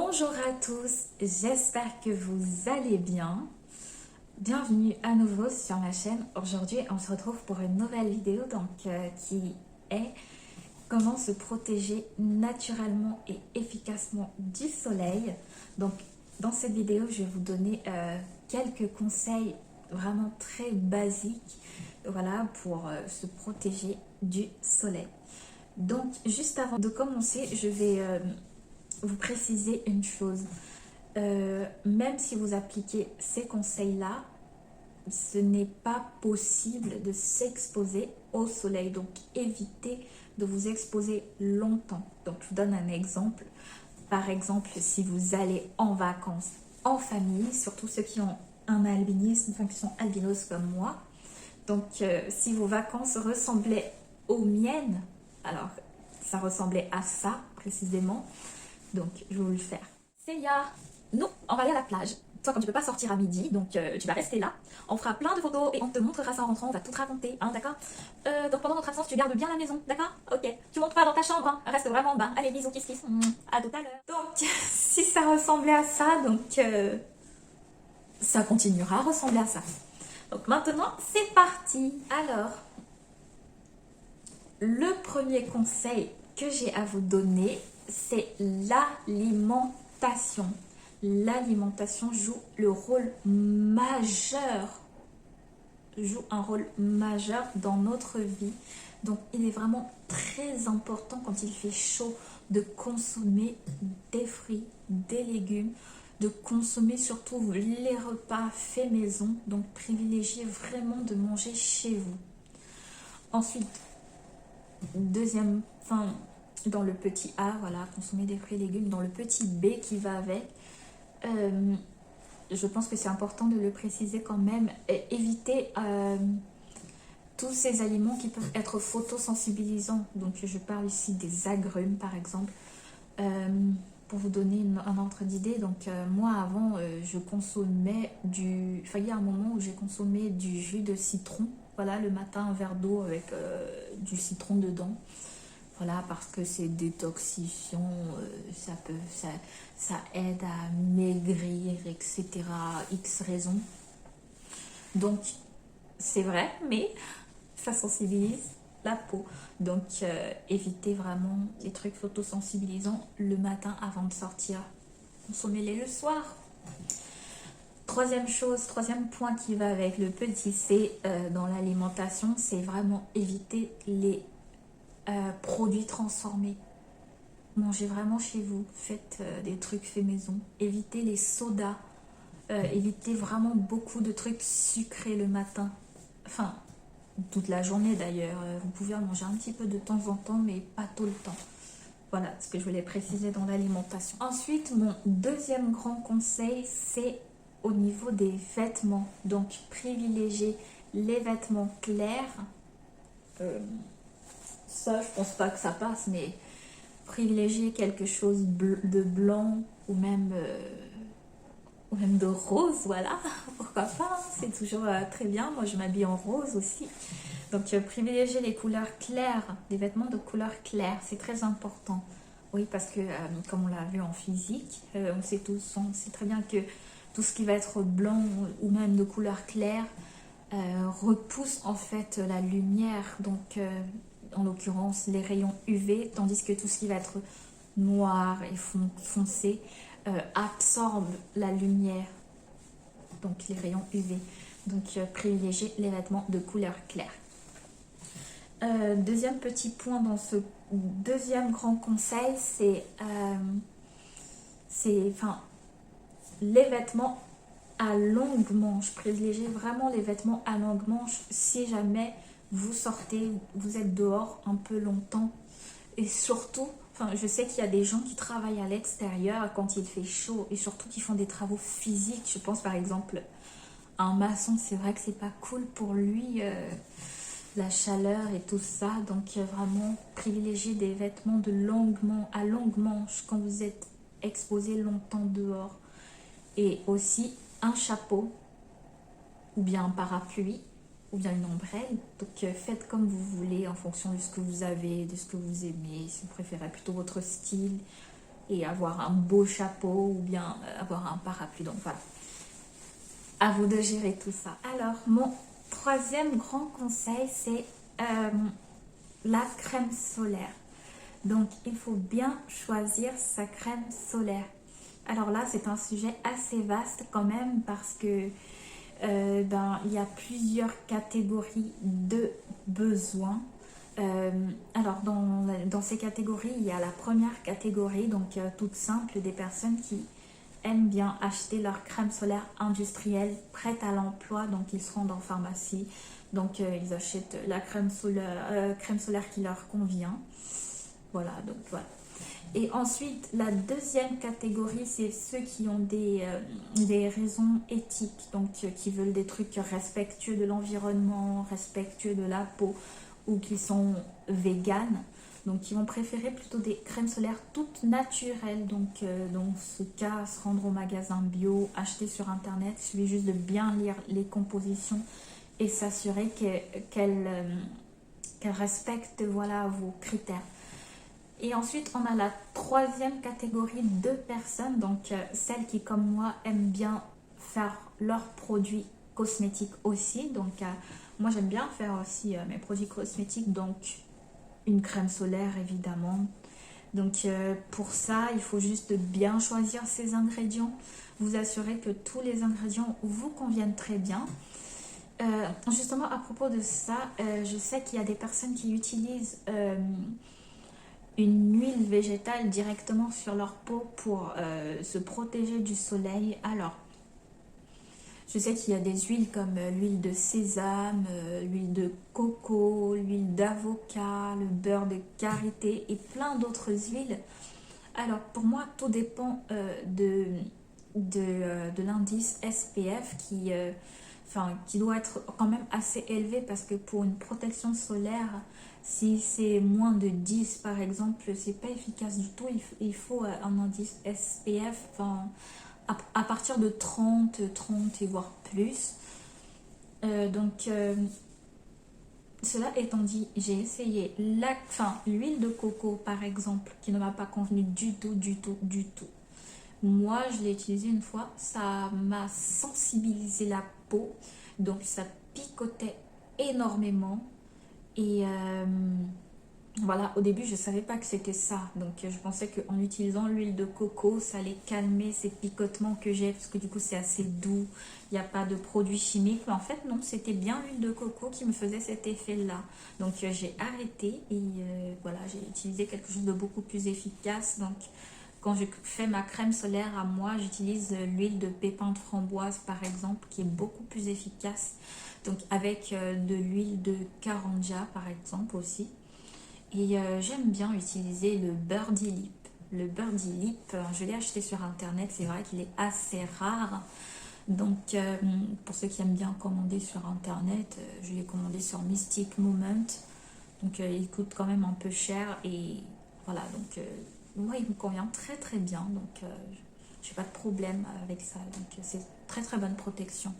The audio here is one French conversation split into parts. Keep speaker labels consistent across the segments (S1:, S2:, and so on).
S1: Bonjour à tous, j'espère que vous allez bien. Bienvenue à nouveau sur ma chaîne. Aujourd'hui, on se retrouve pour une nouvelle vidéo qui est comment se protéger naturellement et efficacement du soleil. Donc, dans cette vidéo, je vais vous donner quelques conseils vraiment très basiques, voilà, pour se protéger du soleil. Donc, juste avant de commencer, je vais vous préciser une chose. Même si vous appliquez ces conseils-là, ce n'est pas possible de s'exposer au soleil. Donc, évitez de vous exposer longtemps. Donc, je vous donne un exemple. Par exemple, si vous allez en vacances en famille, surtout ceux qui ont un albinisme, enfin qui sont albinos comme moi. Donc, si vos vacances ressemblaient aux miennes, alors ça ressemblait à ça précisément. Donc, je vais vous le faire. Célia, nous, on va aller à la plage. Toi, comme tu peux pas sortir à midi, donc tu vas rester là. On fera plein de photos et on te montrera ça en rentrant. On va tout te raconter, hein, d'accord? Donc pendant notre absence, tu gardes bien la maison, d'accord? Ok. Tu montes pas dans ta chambre, hein. Reste vraiment en bas. Allez, bisous, kiss kiss. À tout à l'heure. Donc, si ça ressemblait à ça, donc ça continuera à ressembler à ça. Donc maintenant, c'est parti. Alors, le premier conseil que j'ai à vous donner, c'est l'alimentation. L'alimentation joue un rôle majeur dans notre vie. Donc, il est vraiment très important quand il fait chaud de consommer des fruits, des légumes, de consommer surtout les repas faits maison. Donc, privilégiez vraiment de manger chez vous. Ensuite, dans le petit A, voilà, consommer des fruits et légumes. Dans le petit B qui va avec, je pense que c'est important de le préciser quand même. Éviter tous ces aliments qui peuvent être photosensibilisants. Donc je parle ici des agrumes par exemple. Pour vous donner un ordre d'idée, donc moi avant je consommais il y a un moment où j'ai consommé du jus de citron. Voilà, le matin, un verre d'eau avec du citron dedans. Voilà, parce que c'est détoxifiant, ça aide à maigrir, etc. X raisons. Donc, c'est vrai, mais ça sensibilise la peau. Donc, évitez vraiment les trucs photosensibilisants le matin avant de sortir. Consommez-les le soir. Troisième point qui va avec le petit C dans l'alimentation, c'est vraiment éviter les produits transformés. Mangez vraiment chez vous, faites des trucs faits maison, évitez les sodas, évitez vraiment beaucoup de trucs sucrés le matin, enfin toute la journée d'ailleurs. Vous pouvez en manger un petit peu de temps en temps, mais pas tout le temps. Voilà ce que je voulais préciser dans l'alimentation. Ensuite, mon deuxième grand conseil, c'est au niveau des vêtements. Donc privilégiez les vêtements clairs. Ça, je pense pas que ça passe, mais privilégier quelque chose de blanc ou même de rose, voilà, pourquoi pas, c'est toujours très bien. Moi, je m'habille en rose aussi. Donc, privilégier les couleurs claires, des vêtements de couleur claire, c'est très important. Oui, parce que, comme on l'a vu en physique, on sait très bien que tout ce qui va être blanc ou même de couleur claire repousse en fait la lumière, donc en l'occurrence les rayons UV, tandis que tout ce qui va être noir et foncé absorbe la lumière, donc les rayons UV. Donc privilégiez les vêtements de couleur claire. Deuxième petit point dans ce deuxième grand conseil, c'est les vêtements à longue manche. Privilégiez vraiment les vêtements à longue manche si jamais vous sortez, vous êtes dehors un peu longtemps. Et surtout, je sais qu'il y a des gens qui travaillent à l'extérieur quand il fait chaud et surtout qui font des travaux physiques. Je pense par exemple à un maçon, c'est vrai que c'est pas cool pour lui, la chaleur et tout ça. Donc vraiment privilégier des vêtements à longue manche quand vous êtes exposé longtemps dehors. Et aussi un chapeau ou bien un parapluie ou bien une ombrelle. Donc faites comme vous voulez en fonction de ce que vous avez, de ce que vous aimez. Si vous préférez plutôt votre style, et avoir un beau chapeau ou bien avoir un parapluie. Donc voilà, à vous de gérer tout ça. Alors, mon troisième grand conseil, c'est la crème solaire. Donc, il faut bien choisir sa crème solaire. Alors là, c'est un sujet assez vaste quand même parce que il y a plusieurs catégories de besoins. Alors, dans ces catégories, il y a la première catégorie, donc toute simple, des personnes qui aiment bien acheter leur crème solaire industrielle prête à l'emploi. Donc, ils se rendent en pharmacie. Donc, ils achètent la crème solaire qui leur convient. Voilà, donc voilà. Et ensuite, la deuxième catégorie, c'est ceux qui ont des raisons éthiques, donc qui veulent des trucs respectueux de l'environnement, respectueux de la peau, ou qui sont véganes. Donc, qui vont préférer plutôt des crèmes solaires toutes naturelles. Donc, dans ce cas, se rendre au magasin bio, acheter sur Internet. Il suffit juste de bien lire les compositions et s'assurer qu'elles respectent voilà, vos critères. Et ensuite, on a la troisième catégorie de personnes, donc celles qui, comme moi, aiment bien faire leurs produits cosmétiques aussi. Donc, moi, j'aime bien faire aussi mes produits cosmétiques, donc une crème solaire, évidemment. Donc, pour ça, il faut juste bien choisir ses ingrédients. Vous assurer que tous les ingrédients vous conviennent très bien. Justement, à propos de ça, je sais qu'il y a des personnes qui utilisent une huile végétale directement sur leur peau pour se protéger du soleil. Alors, je sais qu'il y a des huiles comme l'huile de sésame, l'huile de coco, l'huile d'avocat, le beurre de karité et plein d'autres huiles. Alors, pour moi, tout dépend de l'indice SPF qui doit être quand même assez élevé parce que pour une protection solaire, si c'est moins de 10 par exemple, c'est pas efficace du tout. Il faut un indice SPF à partir de 30 et voire plus. Cela étant dit, j'ai essayé l'huile de coco par exemple qui ne m'a pas convenu du tout, du tout, du tout. Moi, je l'ai utilisé une fois, ça m'a sensibilisé la peau, donc ça picotait énormément. Et voilà, au début, je ne savais pas que c'était ça. Donc, je pensais qu'en utilisant l'huile de coco, ça allait calmer ces picotements que j'ai, parce que du coup, c'est assez doux, il n'y a pas de produits chimiques. Mais en fait, non, c'était bien l'huile de coco qui me faisait cet effet-là. Donc, j'ai arrêté et voilà, j'ai utilisé quelque chose de beaucoup plus efficace. Donc, quand je fais ma crème solaire à moi, j'utilise l'huile de pépins de framboise par exemple, qui est beaucoup plus efficace. Donc avec de l'huile de karanja par exemple aussi. Et j'aime bien utiliser le Birdie Lip. Le Birdie Lip, je l'ai acheté sur internet, c'est vrai qu'il est assez rare. Donc pour ceux qui aiment bien commander sur internet, je l'ai commandé sur Mystic Moment. Donc il coûte quand même un peu cher et voilà, donc moi il me convient très très bien, donc j'ai pas de problème avec ça, donc c'est très très bonne protection.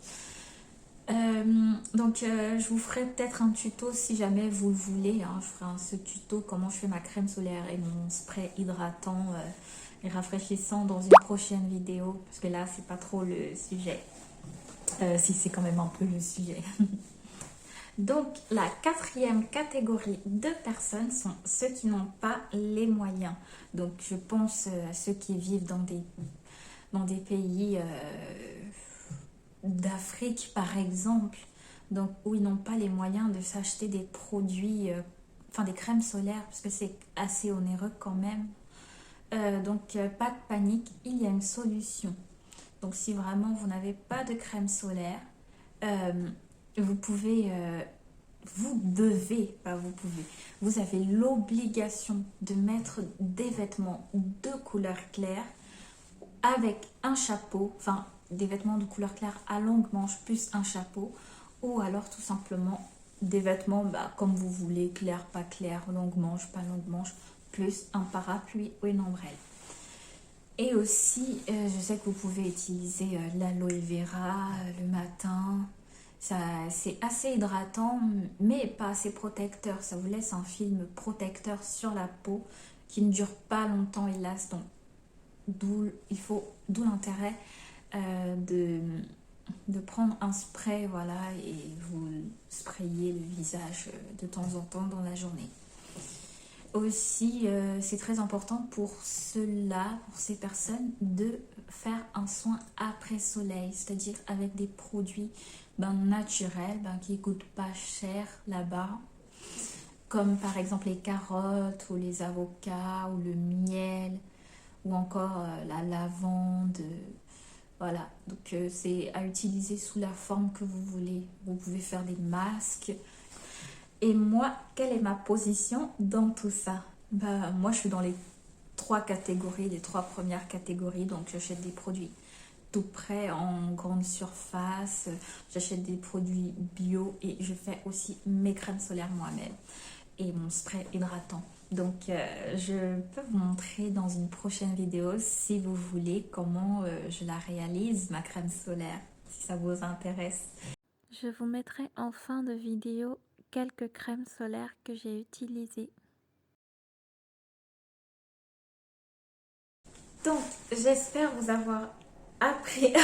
S1: Je vous ferai peut-être un tuto si jamais vous le voulez, hein. Je ferai ce tuto comment je fais ma crème solaire et mon spray hydratant et rafraîchissant dans une prochaine vidéo, parce que là c'est pas trop le sujet, si c'est quand même un peu le sujet. Donc, la quatrième catégorie de personnes sont ceux qui n'ont pas les moyens. Donc, je pense à ceux qui vivent dans des pays d'Afrique, par exemple, donc, où ils n'ont pas les moyens de s'acheter des produits, des crèmes solaires, parce que c'est assez onéreux quand même. Pas de panique, il y a une solution. Donc, si vraiment vous n'avez pas de crème solaire, vous pouvez, vous avez l'obligation de mettre des vêtements de couleur claire avec un chapeau, des vêtements de couleur claire à longue manche plus un chapeau, ou alors tout simplement des vêtements comme vous voulez, clair, pas clair, longue manche, pas longue manche, plus un parapluie ou une ombrelle. Et aussi, je sais que vous pouvez utiliser l'aloe vera le matin. C'est assez hydratant, mais pas assez protecteur. Ça vous laisse un film protecteur sur la peau qui ne dure pas longtemps, hélas. Donc, d'où l'intérêt de prendre un spray, voilà, et vous sprayez le visage de temps en temps dans la journée. Aussi, c'est très important pour ceux-là, pour ces personnes, de faire un soin après soleil, c'est-à-dire avec des produits naturels, qui ne coûtent pas cher là-bas, comme par exemple les carottes ou les avocats ou le miel ou encore la lavande. Voilà, donc c'est à utiliser sous la forme que vous voulez. Vous pouvez faire des masques. Et moi, quelle est ma position dans tout ça? Moi, je suis dans les trois catégories, les trois premières catégories. Donc, j'achète des produits tout prêts en grande surface. J'achète des produits bio et je fais aussi mes crèmes solaires moi-même et mon spray hydratant. Donc, je peux vous montrer dans une prochaine vidéo, si vous voulez, comment je la réalise, ma crème solaire, si ça vous intéresse.
S2: Je vous mettrai en fin de vidéo quelques crèmes solaires que j'ai utilisées.
S1: Donc, j'espère vous avoir appris...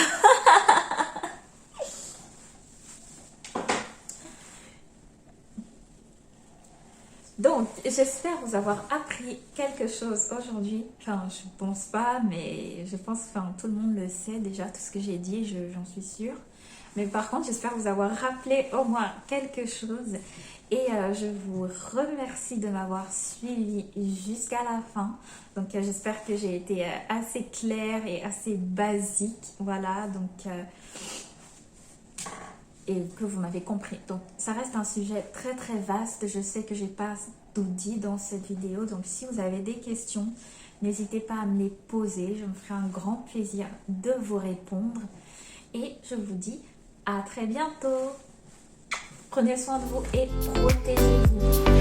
S1: Donc, j'espère vous avoir appris quelque chose aujourd'hui. Enfin, je pense pas, mais je pense que tout le monde le sait déjà, tout ce que j'ai dit, j'en suis sûre. Mais par contre, j'espère vous avoir rappelé au moins quelque chose. Et je vous remercie de m'avoir suivi jusqu'à la fin. Donc, j'espère que j'ai été assez claire et assez basique. Voilà, donc... et que vous m'avez compris. Donc, ça reste un sujet très très vaste. Je sais que j'ai pas tout dit dans cette vidéo. Donc, si vous avez des questions, n'hésitez pas à me les poser. Je me ferai un grand plaisir de vous répondre. Et je vous dis à très bientôt. Prenez soin de vous et protégez-vous.